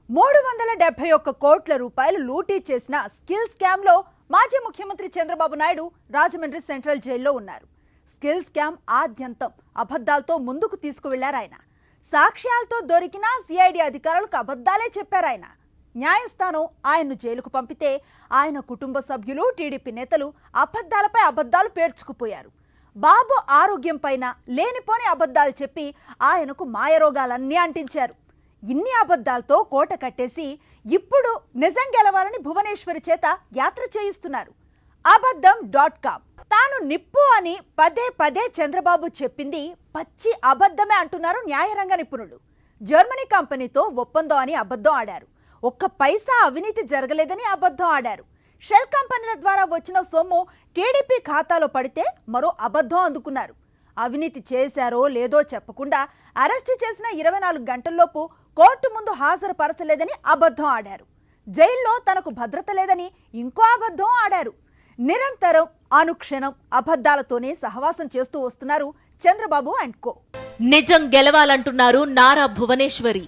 371 కోట్ల రూపాయలు లూటీ చేసిన స్కిల్ స్కామ్ లో మాజీ ముఖ్యమంత్రి చంద్రబాబు నాయుడు రాజమండ్రి సెంట్రల్ జైల్లో ఉన్నారు. స్కిల్ స్కామ్ ఆద్యంతం అబద్ధాలతో ముందుకు తీసుకువెళ్లారు ఆయన. సాక్ష్యాలతో దొరికిన సిఐడి అధికారులకు అబద్ధాలే చెప్పారు ఆయన. న్యాయస్థానం ఆయన్ను జైలుకు పంపితే ఆయన కుటుంబ సభ్యులు, టీడీపీ నేతలు అబద్ధాలపై అబద్ధాలు పేర్చుకుపోయారు. బాబు ఆరోగ్యం పైన లేనిపోని అబద్ధాలు చెప్పి ఆయనకు మాయరోగాలన్నీ అంటించారు. ఇన్ని అబద్ధాలతో కోట కట్టేసి ఇప్పుడు నిజం గెలవాలని భువనేశ్వరి చేత యాత్ర చేయిస్తున్నారు. అబద్ధం.com తాను నిప్పు అని పదే పదే చంద్రబాబు చెప్పింది పచ్చి అబద్ధమే అంటున్నారు న్యాయరంగ నిపుణులు. జర్మనీ కంపెనీతో ఒప్పందం అని అబద్ధం ఆడారు. ఒక్క పైసా అవినీతి జరగలేదని అబద్ధం ఆడారు. షెల్ కంపెనీల ద్వారా వచ్చిన సొమ్ము టీడీపీ ఖాతాలో పడితే మరో అబద్ధం అందుకున్నారు. అవినీతి చేశారో లేదో చెప్పకుండా అరెస్టు చేసిన 24 గంటల్లోపు కోర్టు ముందు హాజరుపరచలేదని అబద్ధం ఆడారు. జైల్లో తనకు భద్రత లేదని ఇంకో అబద్ధం ఆడారు. నిరంతరం అనుక్షణం అబద్ధాలతోనే సహవాసం చేస్తూ వస్తున్నారు చంద్రబాబు అండ్ కో. నిజం గెలవాలంటున్నారు నారా భువనేశ్వరి.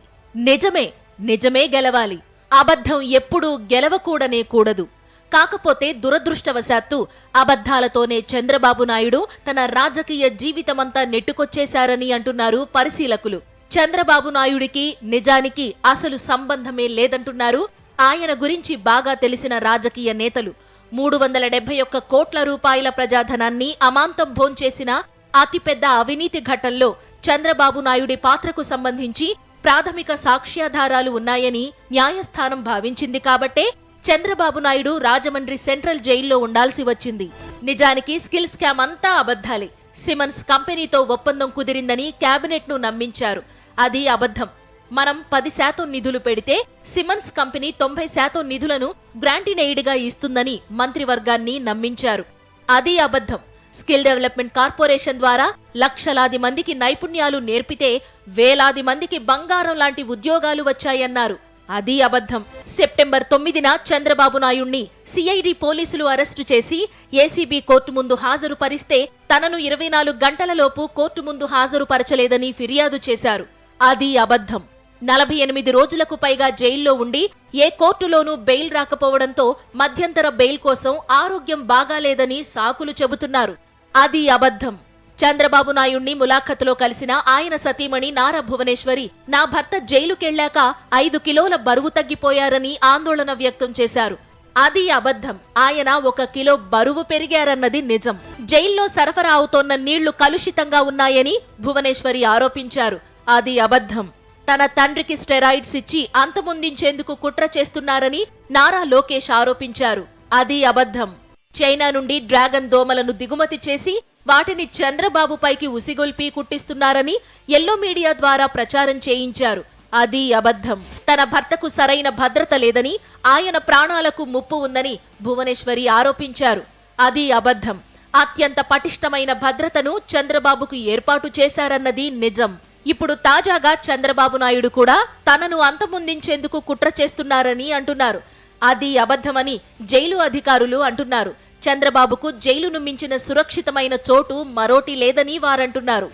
నిజమే గెలవాలి. అబద్ధం ఎప్పుడూ గెలవకూడనే కూడదు. కాకపోతే దురదృష్టవశాత్తు అబద్ధాలతోనే చంద్రబాబు నాయుడు తన రాజకీయ జీవితమంతా నెట్టుకొచ్చేశారని అంటున్నారు పరిశీలకులు. చంద్రబాబు నాయుడికి నిజానికి అసలు సంబంధమే లేదంటున్నారు ఆయన గురించి బాగా తెలిసిన రాజకీయ నేతలు. 371 కోట్ల రూపాయల ప్రజాధనాన్ని అమాంతం భోంచేసిన అతిపెద్ద అవినీతి ఘట్టంలో చంద్రబాబు నాయుడి పాత్రకు సంబంధించి ప్రాథమిక సాక్ష్యాధారాలు ఉన్నాయని న్యాయస్థానం భావించింది. కాబట్టే చంద్రబాబు నాయుడు రాజమండ్రి సెంట్రల్ జైల్లో ఉండాల్సి వచ్చింది. నిజానికి స్కిల్ స్కామ్ అంతా అబద్ధాలే. సిమన్స్ కంపెనీతో ఒప్పందం కుదిరిందని కేబినెట్ ను నమ్మించారు. అది అబద్ధం. మనం 10% నిధులు పెడితే సిమన్స్ కంపెనీ 90% నిధులను గ్రాంటీన్ ఎయిడ్ గా ఇస్తుందని మంత్రివర్గాన్ని నమ్మించారు. అది అబద్ధం. స్కిల్ డెవలప్మెంట్ కార్పొరేషన్ ద్వారా లక్షలాది మందికి నైపుణ్యాలు నేర్పితే వేలాది మందికి బంగారం లాంటి ఉద్యోగాలు వచ్చాయన్నారు. అది అబద్ధం. సెప్టెంబర్ 9న చంద్రబాబు నాయుడిని సిఐడి పోలీసులు అరెస్టు చేసి ఏసీబీ కోర్టు ముందు హాజరుపరిస్తే తనను 24 గంటలలోపు కోర్టు ముందు హాజరుపరచలేదని ఫిర్యాదు చేశారు. అది అబద్ధం. 48 రోజులకు పైగా జైల్లో ఉండి ఏ కోర్టులోనూ బెయిల్ రాకపోవడంతో మధ్యంతర బెయిల్ కోసం ఆరోగ్యం బాగాలేదని సాకులు చెబుతున్నారు. అది అబద్ధం. చంద్రబాబు నాయుడిని ములాఖతులో కలిసిన ఆయన సతీమణి నారా భువనేశ్వరి నా భర్త జైలుకెళ్లాక 5 కిలోల బరువు తగ్గిపోయారని ఆందోళన వ్యక్తం చేశారు. అది అబద్ధం. ఆయన 1 కిలో బరువు పెరిగారన్నది నిజం. జైల్లో సరఫరా అవుతోన్న నీళ్లు కలుషితంగా ఉన్నాయని భువనేశ్వరి ఆరోపించారు. అది అబద్ధం. తన తండ్రికి స్టెరాయిడ్స్ ఇచ్చి అంతమొందించేందుకు కుట్ర చేస్తున్నారని నారా లోకేష్ ఆరోపించారు. అది అబద్ధం. చైనా నుండి డ్రాగన్ దోమలను దిగుమతి చేసి వాటిని చంద్రబాబు పైకి ఉసిగొల్పి కుట్టిస్తున్నారని ఎల్లో మీడియా ద్వారా ప్రచారం చేయించారు. అది అబద్ధం. తన భర్తకు సరైన భద్రత లేదని, ఆయన ప్రాణాలకు ముప్పు ఉందని భువనేశ్వరి ఆరోపించారు. అది అబద్ధం. అత్యంత పటిష్టమైన భద్రతను చంద్రబాబుకు ఏర్పాటు చేశారన్నది నిజం. ఇప్పుడు తాజాగా చంద్రబాబు నాయుడు కూడా తనను అంతమొందించేందుకు కుట్ర చేస్తున్నారని అంటున్నారు. అది అబద్ధమని జైలు అధికారులు అంటున్నారు. చంద్రబాబుకు జైలును మించిన సురక్షితమైన చోటు మరోటి లేదని వారంటున్నారు.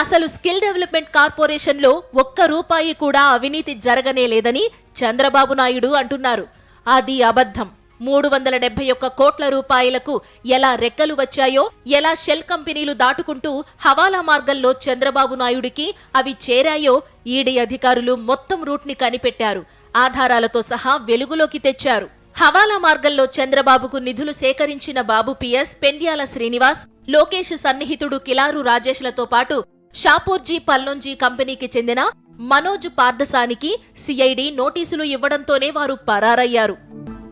అసలు స్కిల్ డెవలప్మెంట్ కార్పొరేషన్లో 1 రూపాయి కూడా అవినీతి జరగనే లేదని చంద్రబాబు నాయుడు అంటున్నారు. అది అబద్ధం. 371 కోట్ల రూపాయలకు ఎలా రెక్కలు వచ్చాయో, ఎలా షెల్ కంపెనీలు దాటుకుంటూ హవాలా మార్గంలో చంద్రబాబు నాయుడికి అవి చేరాయో ఈడీ అధికారులు మొత్తం రూట్ని కనిపెట్టారు. ఆధారాలతో సహా వెలుగులోకి తెచ్చారు. హవాలా మార్గంలో చంద్రబాబుకు నిధులు సేకరించిన బాబు పిఎస్, పెండ్యాల శ్రీనివాస్, లోకేష్ సన్నిహితుడు కిలారు రాజేష్లతో పాటు షాపూర్జీ పల్నొంజీ కంపెనీకి చెందిన మనోజ్ పార్దసానికి సిఐడి నోటీసులు ఇవ్వడంతోనే వారు పరారయ్యారు.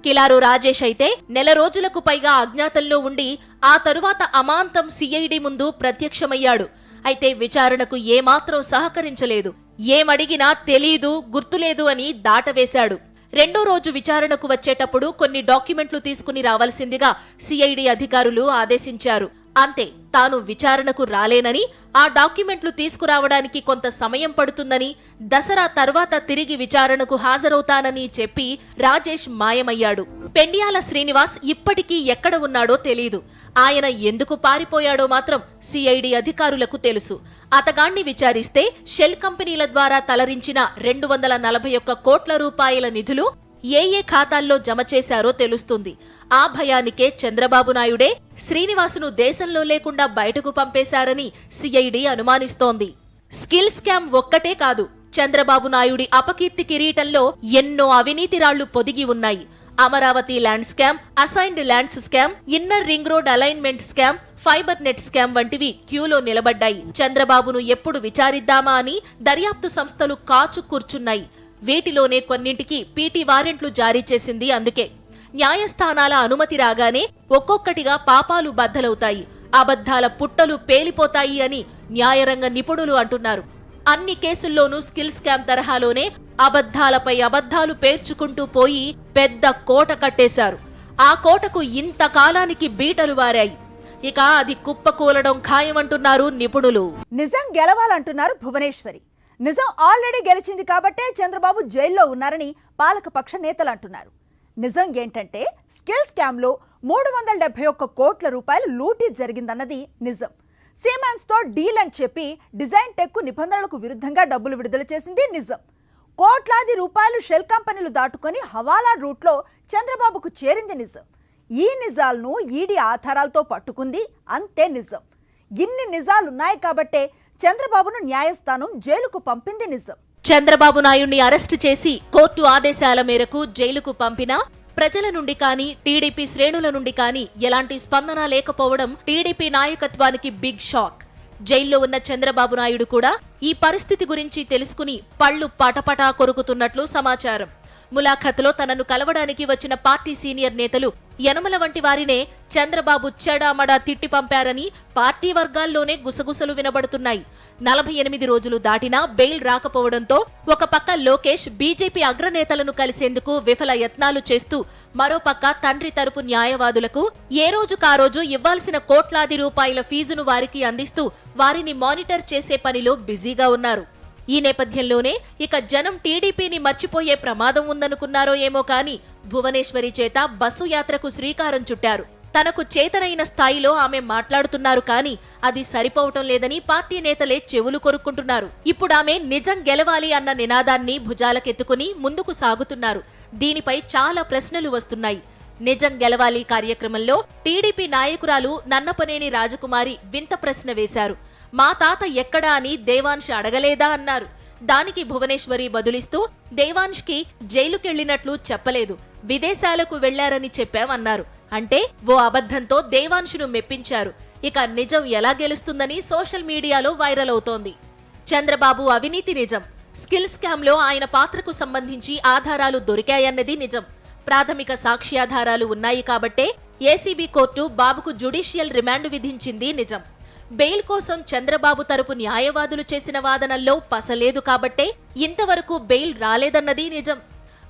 కిలారు రాజేష్ అయితే నెల రోజులకు పైగా అజ్ఞాతంలో ఉండి ఆ తరువాత అమాంతం సిఐడి ముందు ప్రత్యక్షమయ్యాడు. అయితే విచారణకు ఏమాత్రం సహకరించలేదు. ఏమడిగినా తెలీదు, గుర్తులేదు అని దాటవేశాడు. 2వ రోజు విచారణకు వచ్చేటప్పుడు కొన్ని డాక్యుమెంట్లు తీసుకుని రావాల్సిందిగా సిఐడి అధికారులు ఆదేశించారు. అంతే, తాను విచారణకు రాలేనని, ఆ డాక్యుమెంట్లు తీసుకురావడానికి కొంత సమయం పడుతుందని, దసరా తర్వాత తిరిగి విచారణకు హాజరవుతానని చెప్పి రాజేష్ మాయమయ్యాడు. పెండ్యాల శ్రీనివాస్ ఇప్పటికీ ఎక్కడ ఉన్నాడో తెలీదు. ఆయన ఎందుకు పారిపోయాడో మాత్రం సిఐడి అధికారులకు తెలుసు. అతగాణ్ణి విచారిస్తే షెల్ కంపెనీల ద్వారా తలరించిన 241 కోట్ల రూపాయల నిధులు ఏ ఖాతాల్లో జమ చేశారో తెలుస్తుంది. ఆ భయానికే చంద్రబాబు నాయుడే శ్రీనివాసును దేశంలో లేకుండా బయటకు పంపేశారని సిఐడి అనుమానిస్తోంది. స్కిల్ స్కామ్ ఒక్కటే కాదు, చంద్రబాబు నాయుడి అపకీర్తి కిరీటంలో ఎన్నో అవినీతి రాళ్లు పొదిగి ఉన్నాయి. Amaravati land scam, assigned lands scam, inner ring road alignment scam, fibre net scam వంటివి క్యూలో నిలబడ్డాయి. చంద్రబాబును ఎప్పుడు విచారిద్దామా అని దర్యాప్తు సంస్థలు కాచు కూర్చున్నాయి. వీటిలోనే కొన్నింటికి పీటీ వారెంట్లు జారీ చేసింది అందుకే. న్యాయస్థానాల అనుమతి రాగానే ఒక్కొక్కటిగా పాపాలు బద్దలవుతాయి, అబద్ధాల పుట్టలు పేలిపోతాయి అని న్యాయరంగ నిపుణులు అంటున్నారు. అన్ని కేసుల్లోనూ స్కిల్ స్కామ్ తరహాలోనే అబద్ధాలపై అబద్ధాలు పేర్చుకుంటూ పోయి పెద్ద కోట కట్టేశారు. ఆ కోటకు ఇంతకాలానికి బీటలు వారాయి. ఇక అది కుప్పకూలడం ఖాయమంటున్నారు నిపుణులు. నిజం గెలవాలంటున్నారు భువనేశ్వరి. నిజం ఆల్రెడీ గెలిచింది కాబట్టే చంద్రబాబు జైల్లో ఉన్నారని పాలకపక్ష నేతలు అంటున్నారు. నిజం ఏంటంటే స్కిల్ స్కామ్లో 371 కోట్ల రూపాయలు లూటీ జరిగిందన్నది నిజం. సీమాన్స్తో డీల్ అని చెప్పి డిజైన్ టెక్ నిబంధనలకు విరుద్ధంగా డబ్బులు విడుదల చేసింది నిజం. కోట్లాది రూపాయలు షెల్ కంపెనీలు దాటుకొని హవాలా రూట్లో చంద్రబాబుకు చేరింది నిజం. ఈ నిజాలను ఈడీ ఆధారాలతో పట్టుకుంది, అంతే నిజం. ఇన్ని నిజాలున్నాయి కాబట్టే చంద్రబాబును న్యాయస్థానం జైలుకు పంపింది నిజం. చంద్రబాబు నాయుడిని అరెస్టు చేసి కోర్టు ఆదేశాల మేరకు జైలుకు పంపినా ప్రజల నుండి కానీ టీడీపీ శ్రేణుల నుండి కానీ ఎలాంటి స్పందన లేకపోవడం టీడీపీ నాయకత్వానికి బిగ్ షాక్. జైల్లో ఉన్న చంద్రబాబు నాయుడు కూడా ఈ పరిస్థితి గురించి తెలుసుకుని పళ్లు పటపటా కొరుకుతున్నట్లు సమాచారం. ములాఖత్లో తనను కలవడానికి వచ్చిన పార్టీ సీనియర్ నేతలు యనమల వంటి వారినే చంద్రబాబు చెడామడా తిట్టి పంపారని పార్టీ వర్గాల్లోనే గుసగుసలు వినబడుతున్నాయి. 48 రోజులు దాటినా బెయిల్ రాకపోవడంతో ఒక పక్క లోకేష్ బీజేపీ అగ్రనేతలను కలిసేందుకు విఫల యత్నాలు చేస్తూ మరోపక్క తండ్రి తరపు న్యాయవాదులకు ఏ రోజుకారోజు ఇవ్వాల్సిన కోట్లాది రూపాయల ఫీజును వారికి అందిస్తూ వారిని మానిటర్ చేసే పనిలో బిజీగా ఉన్నారు. ఈ నేపథ్యంలోనే ఇక జనం టీడీపీని మర్చిపోయే ప్రమాదం ఉందనుకున్నారో ఏమో కానీ భువనేశ్వరి చేత బస్సు యాత్రకు శ్రీకారం చుట్టారు. తనకు చేతనైన స్థాయిలో ఆమె మాట్లాడుతున్నారు కానీ అది సరిపోవటం లేదని పార్టీ నేతలే చెవులు కొరుక్కుంటున్నారు. ఇప్పుడు ఆమె నిజం గెలవాలి అన్న నినాదాన్ని భుజాలకెత్తుకుని ముందుకు సాగుతున్నారు. దీనిపై చాలా ప్రశ్నలు వస్తున్నాయి. నిజం గెలవాలి కార్యక్రమంలో టీడీపీ నాయకురాలు నన్నపనేని రాజకుమారి వింత ప్రశ్న వేశారు. మా తాత ఎక్కడా అని దేవాన్ష్ అడగలేదా అన్నారు. దానికి భువనేశ్వరి బదులిస్తూ దేవాన్ష్కి జైలుకెళ్లినట్లు చెప్పలేదు, విదేశాలకు వెళ్లారని చెప్పామన్నారు. అంటే ఓ అబద్ధంతో దేవాన్ష్ను మెప్పించారు. ఇక నిజం ఎలా గెలుస్తుందని సోషల్ మీడియాలో వైరల్ అవుతోంది. చంద్రబాబు అవినీతి నిజం, స్కిల్ స్కామ్లో ఆయన పాత్రకు సంబంధించి ఆధారాలు దొరికాయన్నది నిజం. ప్రాథమిక సాక్ష్యాధారాలు ఉన్నాయి కాబట్టే ఏసీబీ కోర్టు బాబుకు జ్యుడిషియల్ రిమాండ్ విధించింది నిజం. బెయిల్ కోసం చంద్రబాబు తరపు న్యాయవాదులు చేసిన వాదనల్లో పసలేదు కాబట్టే ఇంతవరకు బెయిల్ రాలేదన్నది నిజం.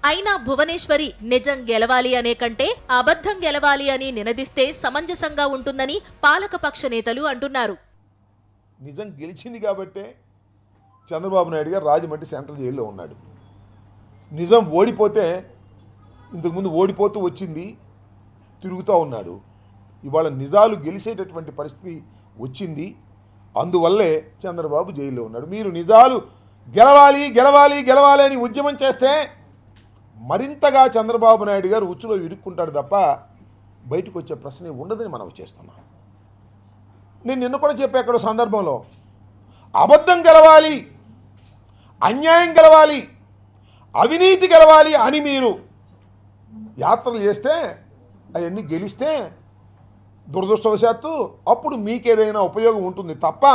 అయినా భువనేశ్వరి నిజం గెలవాలి అనే కంటే అబద్ధం గెలవాలి అని నినదిస్తే సమంజసంగా ఉంటుందని పాలకపక్ష నేతలు అంటున్నారు. నిజం గెలిచింది కాబట్టే చంద్రబాబు నాయుడు గారు రాజమండ్రి సెంట్రల్ జైల్లో ఉన్నాడు. నిజం ఓడిపోతే ఇంతకుముందు ఓడిపోతూ వచ్చింది, తిరుగుతూ ఉన్నాడు. ఇవాళ నిజాలు గెలిచేటటువంటి పరిస్థితి వచ్చింది, అందువల్లే చంద్రబాబు జైల్లో ఉన్నాడు. మీరు నిజాలు గెలవాలి గెలవాలి గెలవాలి అని ఉద్యమం చేస్తే మరింతగా చంద్రబాబు నాయుడు గారు ఉచ్చులో ఇరుక్కుంటాడు తప్ప బయటకు వచ్చే ప్రశ్నే ఉండదని మనం చేస్తున్నాం. నేను నిన్న కూడా చెప్పా ఎక్కడో సందర్భంలో, అబద్ధం గెలవాలి, అన్యాయం గెలవాలి, అవినీతి గెలవాలి అని మీరు యాత్రలు చేస్తే అవన్నీ గెలిస్తే దురదృష్టవశాత్తు అప్పుడు మీకేదైనా ఉపయోగం ఉంటుంది తప్ప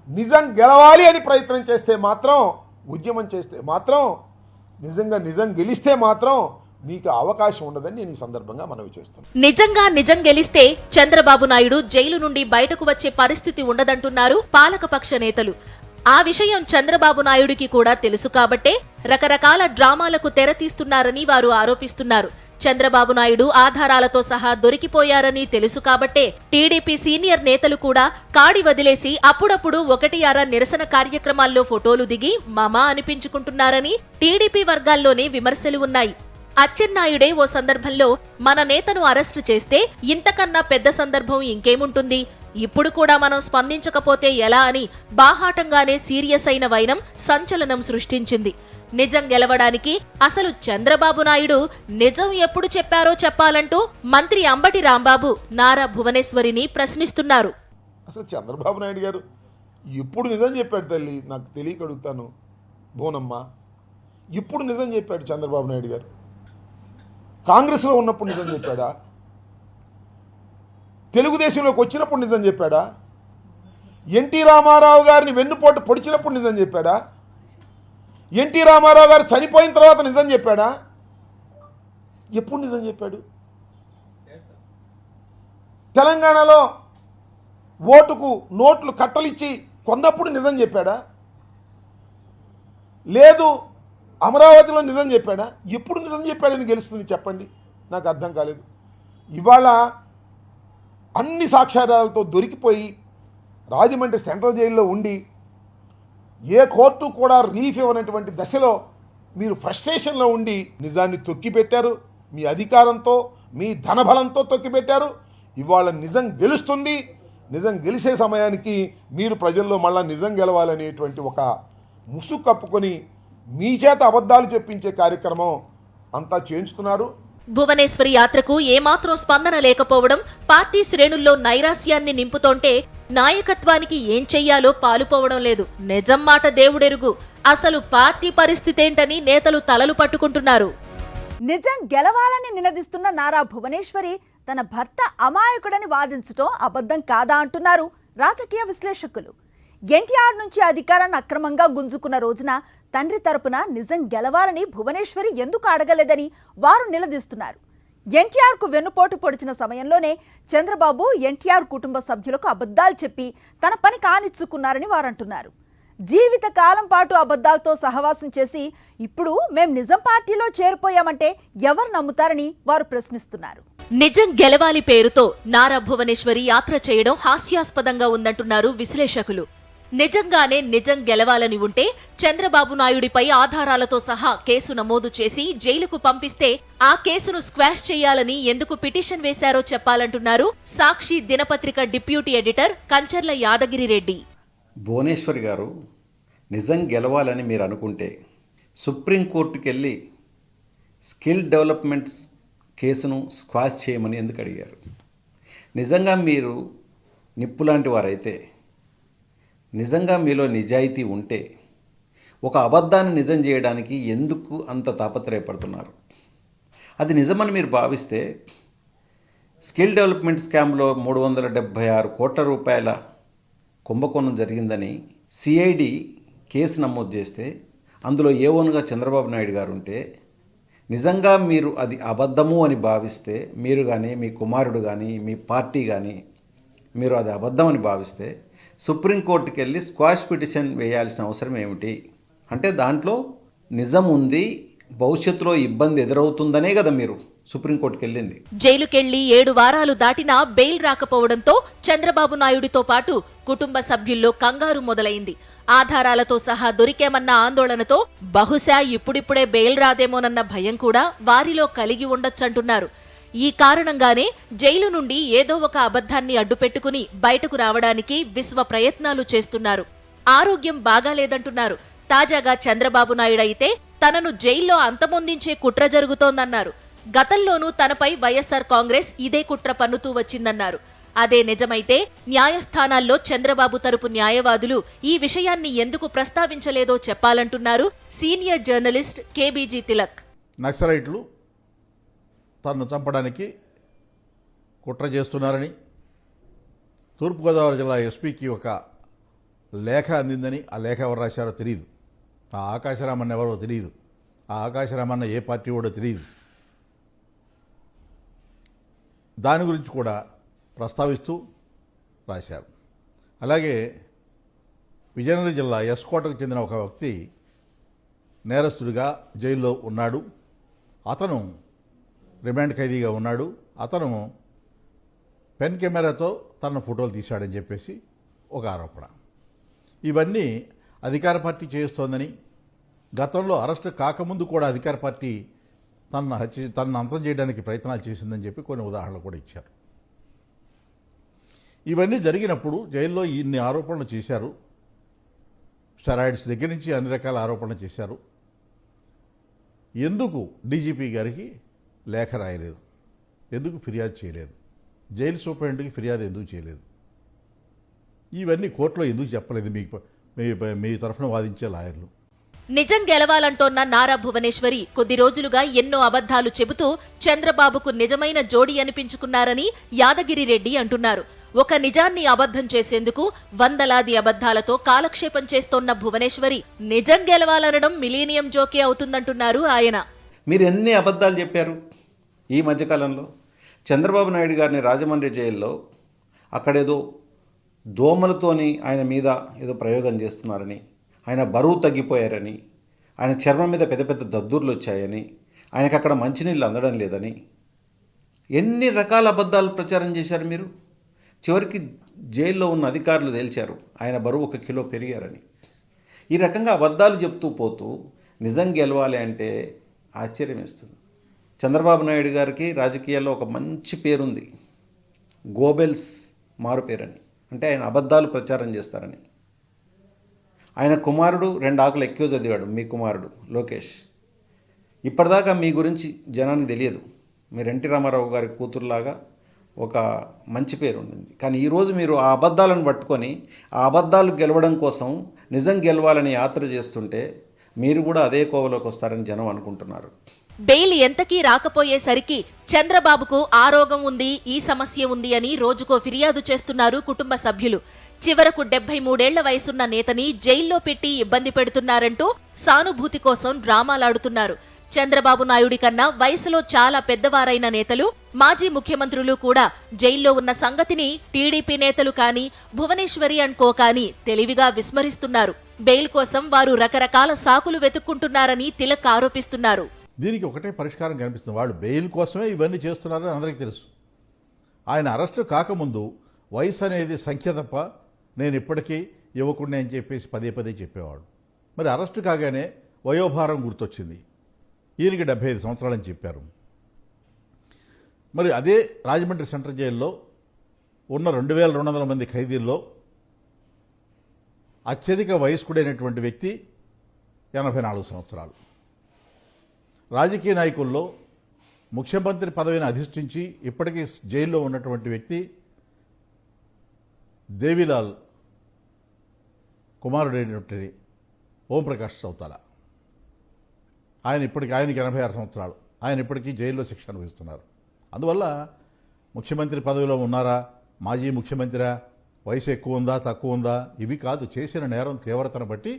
నిజం గెలవాలి అని ప్రయత్నం చేస్తే మాత్రం, ఉద్యమం చేస్తే మాత్రం, నిజం గెలిస్తే మాత్రం మీకు అవకాశం ఉండదని నేను ఈ సందర్భంగా మనవి చేస్తున్నాను. నిజంగా నిజం గెలిస్తే చంద్రబాబు నాయుడు జైలు నుండి బయటకు వచ్చే పరిస్థితి ఉండదంటున్నారు పాలకపక్ష నేతలు. ఆ విషయం చంద్రబాబు నాయుడికి కూడా తెలుసు కాబట్టే రకరకాల డ్రామాలకు తెరతీస్తున్నారని వారు ఆరోపిస్తున్నారు. చంద్రబాబు నాయుడు ఆధారాలతో సహా దొరికిపోయారని తెలుసు కాబట్టే టీడీపీ సీనియర్ నేతలు కూడా కాడి వదిలేసి అప్పుడప్పుడు 1-6 నిరసన కార్యక్రమాల్లో ఫోటోలు దిగి మామా అనిపించుకుంటున్నారని టీడీపీ వర్గాల్లోనే విమర్శలు ఉన్నాయి. అచ్చెన్నాయుడే ఓ సందర్భంలో మన నేతను అరెస్టు చేస్తే ఇంతకన్నా పెద్ద సందర్భం ఇంకేముంటుంది, ఇప్పుడు కూడా మనం స్పందించకపోతే ఎలా అని బాహాటంగానే సీరియస్ అయిన వైనం సంచలనం సృష్టించింది. నిజం గెలవడానికి అసలు చంద్రబాబు నాయుడు నిజం ఎప్పుడు చెప్పారో చెప్పాలంటూ మంత్రి అంబటి రాంబాబు నారా భువనేశ్వరిని ప్రశ్నిస్తున్నారు. అసలు చంద్రబాబు నాయుడు గారు ఇప్పుడు నిజం చెప్పాడు తల్లి, నాకు తెలియక అడుగుతాను బోనమ్మ. ఇప్పుడు నిజం చెప్పాడు చంద్రబాబు నాయుడు గారు. కాంగ్రెస్లో ఉన్నప్పుడు నిజం చెప్పాడా? తెలుగుదేశంలోకి వచ్చినప్పుడు నిజం చెప్పాడా? ఎన్టీ రామారావు గారిని వెన్నుపోటు పొడిచినప్పుడు నిజం చెప్పాడా? ఎన్టీ రామారావు గారు చనిపోయిన తర్వాత నిజం చెప్పాడా? ఎప్పుడు నిజం చెప్పాడు? తెలంగాణలో ఓటుకు నోట్లు కట్టలిచ్చి కొన్నప్పుడు నిజం చెప్పాడా? లేదు అమరావతిలో నిజం చెప్పాడా? ఎప్పుడు నిజం చెప్పాడని గెలుస్తుంది చెప్పండి, నాకు అర్థం కాలేదు. ఇవాళ అన్ని సాక్ష్యాధారాలతో దొరికిపోయి రాజమండ్రి సెంట్రల్ జైల్లో ఉండి ఏ కోర్టు కూడా రిలీఫ్ ఇవ్వనటువంటి దశలో మీరు ఫ్రస్ట్రేషన్లో ఉండి నిజాన్ని తొక్కిపెట్టారు. మీ అధికారంతో మీ ధనబలంతో తొక్కిపెట్టారు. ఇవాళ నిజం గెలుస్తుంది. నిజం గెలిచే సమయానికి మీరు ప్రజల్లో మళ్ళా నిజం గెలవాలనేటువంటి ఒక ముసుగు కప్పుకొని మీ చేత అబద్ధాలు చెప్పించే కార్యక్రమం అంతా చేయించుతున్నారు. భువనేశ్వరి యాత్రకు ఏమాత్రం స్పందన లేకపోవడం పార్టీ శ్రేణుల్లో నైరాస్యాన్ని నింపుతోంటే నాయకత్వానికి ఏం చెయ్యాలో పాలుపోవడం లేదు. నిజం మాట దేవుడెరుగు. అసలు పార్టీ పరిస్థితేంటని నేతలు తలలు పట్టుకుంటున్నారు. నిజం గెలవాలని నినదిస్తున్న నారా భువనేశ్వరి తన భర్త అమాయకుడని వాదించటం అబద్ధం కాదా అంటున్నారు రాజకీయ విశ్లేషకులు. ఎన్టీఆర్ నుంచి అధికారాన్ని అక్రమంగా గుంజుకున్న రోజున తండ్రి తరపున నిజం గెలవాలని భువనేశ్వరి ఎందుకు అడగలేదని వారు నిలదీస్తున్నారు. ఎన్టీఆర్కు వెన్నుపోటు పొడిచిన సమయంలోనే చంద్రబాబు ఎన్టీఆర్ కుటుంబ సభ్యులకు అబద్ధాలు చెప్పి తన పని కానిచ్చుకున్నారని వారంటున్నారు. జీవిత కాలం పాటు అబద్ధాలతో సహవాసం చేసి ఇప్పుడు మేం నిజం పార్టీలో చేరిపోయామంటే ఎవరు నమ్ముతారని వారు ప్రశ్నిస్తున్నారు. నిజం గెలవాలి పేరుతో నారా భువనేశ్వరి యాత్ర చేయడం హాస్యాస్పదంగా ఉందంటున్నారు విశ్లేషకులు. నిజంగానే నిజం గెలవాలని ఉంటే చంద్రబాబు నాయుడిపై ఆధారాలతో సహా కేసు నమోదు చేసి జైలుకు పంపిస్తే ఆ కేసును స్క్వాష్ చేయాలని ఎందుకు పిటిషన్ వేశారో చెప్పాలంటున్నారు సాక్షి దినపత్రిక డిప్యూటీ ఎడిటర్ కంచర్ల యాదగిరిరెడ్డి. భువనేశ్వరి గారు నిజం గెలవాలని మీరు అనుకుంటే సుప్రీంకోర్టుకి వెళ్ళి స్కిల్ డెవలప్మెంట్స్ కేసును స్క్వాష్ చేయమని ఎందుకు అడిగారు? నిజంగా మీరు నిప్పులాంటి వారైతే, నిజంగా మీలో నిజాయితీ ఉంటే ఒక అబద్ధాన్ని నిజం చేయడానికి ఎందుకు అంత తాపత్రయపడుతున్నారు? అది నిజమని మీరు భావిస్తే స్కిల్ డెవలప్మెంట్ స్కామ్లో 376 కోట్ల రూపాయల కుంభకోణం జరిగిందని సిఐడి కేసు నమోదు చేస్తే అందులో ఏవోనుగా చంద్రబాబు నాయుడు గారు ఉంటే, నిజంగా మీరు అది అబద్ధము అని భావిస్తే, మీరు కానీ మీ కుమారుడు కానీ మీ పార్టీ కానీ మీరు అది అబద్ధం అని భావిస్తే సుప్రీంకోర్టుకి వెళ్ళి స్క్వాష్ పిటిషన్ వేయాల్సిన అవసరం ఏమిటి? అంటే దాంట్లో నిజం ఉంది, భవిష్యత్తులో ఇబ్బంది ఎదురవుతుందనే కదా మీరు సుప్రీంకోర్టుకి వెళ్ళింది. జైలుకెళ్లి 7 వారాలు దాటినా బెయిల్ రాకపోవడంతో చంద్రబాబు నాయుడితో పాటు కుటుంబ సభ్యుల్లో కంగారు మొదలైంది. ఆధారాలతో సహా దొరికేమన్న ఆందోళనతో బహుశా ఇప్పుడిప్పుడే బెయిల్ రాదేమోనన్న భయం కూడా వారిలో కలిగి ఉండొచ్చంటున్నారు. ఈ కారణంగానే జైలు నుండి ఏదో ఒక అబద్ధాన్ని అడ్డుపెట్టుకుని బయటకు రావడానికి విశ్వ ప్రయత్నాలు చేస్తున్నారు. ఆరోగ్యం బాగాలేదంటున్నారు. తాజాగా చంద్రబాబు నాయుడు అయితే తనను జైల్లో అంతమొందించే కుట్ర జరుగుతోందన్నారు. గతంలోనూ తనపై వైఎస్ఆర్ కాంగ్రెస్ ఇదే కుట్ర పన్నుతూ వచ్చిందన్నారు. అదే నిజమైతే న్యాయస్థానాల్లో చంద్రబాబు తరపు న్యాయవాదులు ఈ విషయాన్ని ఎందుకు ప్రస్తావించలేదో చెప్పాలంటున్నారు సీనియర్ జర్నలిస్ట్ కేబీజీ తిలక్. నక్సలైట్లు తనను చంపడానికి కుట్ర చేస్తున్నారని తూర్పుగోదావరి జిల్లా ఎస్పీకి ఒక లేఖ అందిందని, ఆ లేఖ ఎవరు రాశారో తెలియదు. ఆ ఆకాశరామన్న ఎవరో తెలియదు. ఆ ఆకాశరామన్న ఏ పార్టీ వాడో తెలియదు. దాని గురించి కూడా ప్రస్తావిస్తూ రాశారు. అలాగే విజయనగరం జిల్లా ఎస్కోటకు చెందిన ఒక వ్యక్తి నేరస్తుడిగా జైల్లో ఉన్నాడు. అతను రిమాండ్ ఖైదీగా ఉన్నాడు. అతను పెన్ కెమెరాతో తన ఫోటోలు తీశాడని చెప్పేసి ఒక ఆరోపణ. ఇవన్నీ అధికార పార్టీ చేస్తోందని, గతంలో అరెస్టు కాకముందు కూడా అధికార పార్టీ తనను అంతం చేయడానికి ప్రయత్నాలు చేసిందని చెప్పి కొన్ని ఉదాహరణలు కూడా ఇచ్చారు. ఇవన్నీ జరిగినప్పుడు జైల్లో ఇన్ని ఆరోపణలు చేశారు, స్టెరాయిడ్స్ దగ్గర నుంచి అన్ని రకాల ఆరోపణలు చేశారు. ఎందుకు డీజీపీ గారికి లేఖ రాయలేదు? ఎందుకు ఫిర్యాదు చేయలేదు? జైలు సూపరింటెండెంట్కి ఫిర్యాదు ఎందుకు చేయలేదు? ఇవన్నీ కోర్టులో ఎందుకు చెప్పలేదు మీ తరఫున వాదించే లాయర్లు? నిజం గెలవాలంటోన్న నారా భువనేశ్వరి కొద్ది రోజులుగా ఎన్నో అబద్ధాలు చెబుతూ చంద్రబాబుకు నిజమైన జోడి అనిపించుకున్నారని యాదగిరి రెడ్డి అంటున్నారు. ఒక నిజాన్ని అబద్ధం చేసేందుకు వందలాది అబద్ధాలతో కాలక్షేపం చేస్తోన్న భువనేశ్వరి నిజం గెలవాలనడం మిలీనియం జోకే అవుతుందంటున్నారు ఆయన. మీరు ఎన్ని అబద్ధాలు చెప్పారు ఈ మధ్యకాలంలో? చంద్రబాబు నాయుడు గారిని రాజమండ్రి జైల్లో అక్కడేదో దోమలతోని ఆయన మీద ఏదో ప్రయోగం చేస్తున్నారని, ఆయన బరువు తగ్గిపోయారని, ఆయన చర్మం మీద పెద్ద పెద్ద దద్దుర్లు వచ్చాయని, ఆయనకు అక్కడ మంచినీళ్ళు అందడం లేదని ఎన్ని రకాల అబద్ధాలు ప్రచారం చేశారు మీరు. చివరికి జైల్లో ఉన్న అధికారులు తేల్చారు ఆయన బరువు 1 కిలో పెరిగారని. ఈ రకంగా అబద్ధాలు చెప్తూ పోతూ నిజం గెలవాలి అంటే ఆశ్చర్యం వేస్తుంది. చంద్రబాబు నాయుడు గారికి రాజకీయాల్లో ఒక మంచి పేరుంది, గోబెల్స్ మారు పేరని. అంటే ఆయన అబద్ధాలు ప్రచారం చేస్తారని. ఆయన కుమారుడు 2 ఆకులు ఎక్కువ చదివాడు, మీ కుమారుడు లోకేష్. ఇప్పటిదాకా మీ గురించి జనానికి తెలియదు. మీరు ఎన్టీ రామారావు గారి కూతురులాగా ఒక మంచి పేరు ఉండింది. కానీ ఈరోజు మీరు ఆ అబద్ధాలను పట్టుకొని ఆ అబద్ధాలు గెలవడం కోసం నిజం గెలవాలని యాత్ర చేస్తుంటే మీరు కూడా అదే కోవలోకి వస్తారని జనం అనుకుంటున్నారు. బెయిల్ ఎంతకీ రాకపోయేసరికి చంద్రబాబుకు ఆ రోగం ఉంది, ఈ సమస్య ఉంది అని రోజుకో ఫిర్యాదు చేస్తున్నారు కుటుంబ సభ్యులు. చివరకు 73 ఏళ్ల వయసున్న నేతని జైల్లో పెట్టి ఇబ్బంది పెడుతున్నారంటూ సానుభూతి కోసం డ్రామాలాడుతున్నారు. చంద్రబాబు నాయుడి కన్నా వయసులో చాలా పెద్దవారైన నేతలు, మాజీ ముఖ్యమంత్రులు కూడా జైల్లో ఉన్న సంగతిని టీడీపీ నేతలు కానీ, భువనేశ్వరి అండ్కో కానీ తెలివిగా విస్మరిస్తున్నారు. బెయిల్ కోసం వారు రకరకాల సాకులు వెతుక్కుంటున్నారని తిలక్ ఆరోపిస్తున్నారు. దీనికి ఒకటే పరిష్కారం కనిపిస్తుంది. వాళ్ళు బెయిల్ కోసమే ఇవన్నీ చేస్తున్నారని అందరికీ తెలుసు. ఆయన అరెస్టు కాకముందు వయసు అనేది సంఖ్య తప్ప నేను ఇప్పటికీ యువకుడిని అని చెప్పేసి పదే పదే చెప్పేవాడు. మరి అరెస్టు కాగానే వయోభారం గుర్తొచ్చింది. ఈయనకి 75 సంవత్సరాలని చెప్పారు. మరి అదే రాజమండ్రి సెంట్రల్ జైల్లో ఉన్న 2200 మంది ఖైదీల్లో అత్యధిక వయస్కుడైనటువంటి వ్యక్తి 84 సంవత్సరాలు. రాజకీయ నాయకుల్లో ముఖ్యమంత్రి పదవిని అధిష్ఠించి ఇప్పటికీ జైల్లో ఉన్నటువంటి వ్యక్తి దేవిలాల్ కుమారుడైనటువంటి ఓంప్రకాష్ చౌతాల. ఆయనకి 86 సంవత్సరాలు. ఆయన ఇప్పటికీ జైల్లో శిక్ష అనుభవిస్తున్నారు. అందువల్ల ముఖ్యమంత్రి పదవిలో ఉన్నారా, మాజీ ముఖ్యమంత్రి, వయసు ఎక్కువ ఉందా తక్కువ ఉందా, ఇవి కాదు, చేసిన నేరం తీవ్రతను బట్టి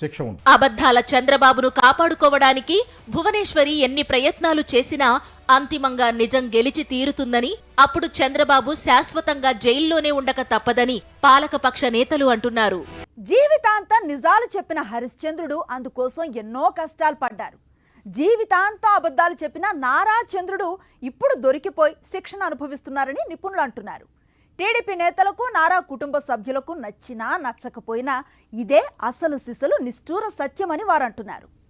శిక్ష ఉంటుంది. అబద్ధాల చంద్రబాబును కాపాడుకోవడానికి భువనేశ్వరి ఎన్ని ప్రయత్నాలు చేసినా అంతిమంగా నిజం గెలిచి తీరుతుందని, అప్పుడు చంద్రబాబు శాశ్వతంగా జైల్లోనే ఉండక తప్పదని పాలకపక్ష నేతలు అంటున్నారు. జీవితాంతం నిజాలు చెప్పిన హరిశ్చంద్రుడు అందుకోసం ఎన్నో కష్టాలు పడ్డారు. జీవితాంతం అబద్ధాలు చెప్పిన నారా చంద్రుడు ఇప్పుడు దొరికిపోయి శిక్షణ అనుభవిస్తున్నారని నిపుణులు అంటున్నారు. టీడీపీ నేతలకు, నారా కుటుంబ సభ్యులకు నచ్చినా నచ్చకపోయినా ఇదే అసలు సిసలు నిష్ఠూర సత్యమని వారంటున్నారు.